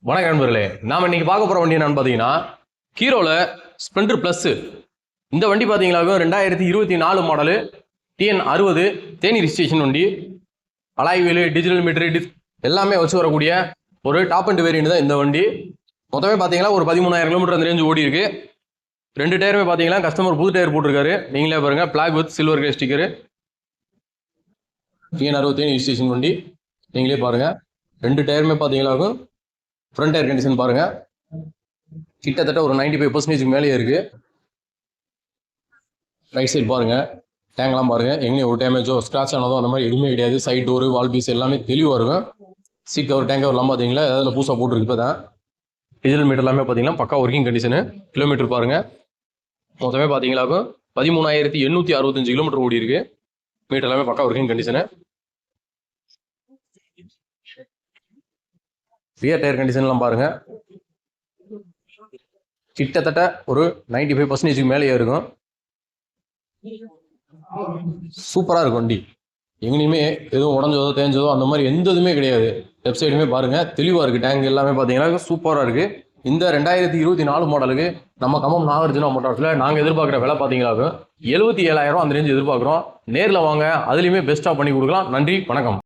வணக்கம் நண்பர்களே, நாம இன்னைக்கு பார்க்க போற வண்டி என்னன்னு பார்த்தீங்கன்னா ஹீரோல ஸ்ப்ளெண்டர் பிளஸ். இந்த வண்டி பார்த்தீங்கன்னா 2024 மாடலு TN60 தேனி ரிஜிஸ்ட்ரேஷன் வண்டி. அலாய் வீலு, டிஜிட்டல் மீட்டர் எல்லாமே வச்சு வரக்கூடிய ஒரு டாப் அண்ட் வேரியன்ட் தான் இந்த வண்டி. மொத்தமே பார்த்தீங்கன்னா ஒரு 13,000 கிலோமீட்டர் அந்த ரேஞ்சு ஓடி இருக்கு. ரெண்டு டயருமே பார்த்தீங்கன்னா கஸ்டமர் புது டயர் போட்டிருக்காரு. நீங்களே பாருங்க, black with silver grey sticker. TN60 Theni registration வண்டி நீங்களே பாருங்க. ரெண்டு டயருமே பார்த்தீங்கன்னா ஃப்ரண்ட் டயர் கண்டிஷன் பாருங்க, கிட்டத்தட்ட ஒரு 95% மேலேயே இருக்கு. ரைட் சைடு பாருங்க, டேங்க்லாம் பாருங்க, எங்கேயும் ஒரு டேமேஜோ ஸ்க்ராட்ச் ஆனதோ அந்த மாதிரி எதுவுமே கிடையாது. சைட் டோரு, வால் பீஸ் எல்லாமே தெளிவாக இருக்கும். சீட் கவர், டேங்க் கவர்லாம் பார்த்தீங்களா அதில் புதுசாக போட்டுருக்கு. இப்போ தான் டிஜிட்டல் மீட்டர் எல்லாமே பார்த்தீங்கன்னா பக்கா ஒர்க்கிங் கண்டிஷனு. கிலோமீட்டர் பாருங்க, மொத்தமே பார்த்தீங்களாக்கும் 13,865 கிலோமீட்டர் ஓடி இருக்கு. மீட்டர் எல்லாமே பக்கா ஒர்க்கிங் கண்டிஷனு. ரியர் டயர் கண்டிஷன்லாம் பாருங்க, கிட்டத்தட்ட ஒரு 95% மேலேயே இருக்கும். சூப்பராக இருக்கும் வண்டி. எங்கேயுமே எதுவும் உடஞ்சதோ தேஞ்சதோ அந்த மாதிரி எந்த இதுவுமே கிடையாது. லெஃப்ட் சைடுமே பாருங்க, தெளிவாக இருக்குது. டேங்க் எல்லாமே பார்த்தீங்கன்னா சூப்பராக இருக்குது. இந்த 2024 மாடலுக்கு நம்ம கம்பம் நாகார்ஜுனா மோட்டார்ஸில் நாங்கள் எதிர்பார்க்குற விலை பார்த்தீங்கன்னாக்கும் 77,000 அந்த ரேஞ்சு எதிர்பார்க்குறோம். நேரில் வாங்க, அதுலேயுமே பெஸ்ட்டாக பண்ணி கொடுக்கலாம். நன்றி, வணக்கம்.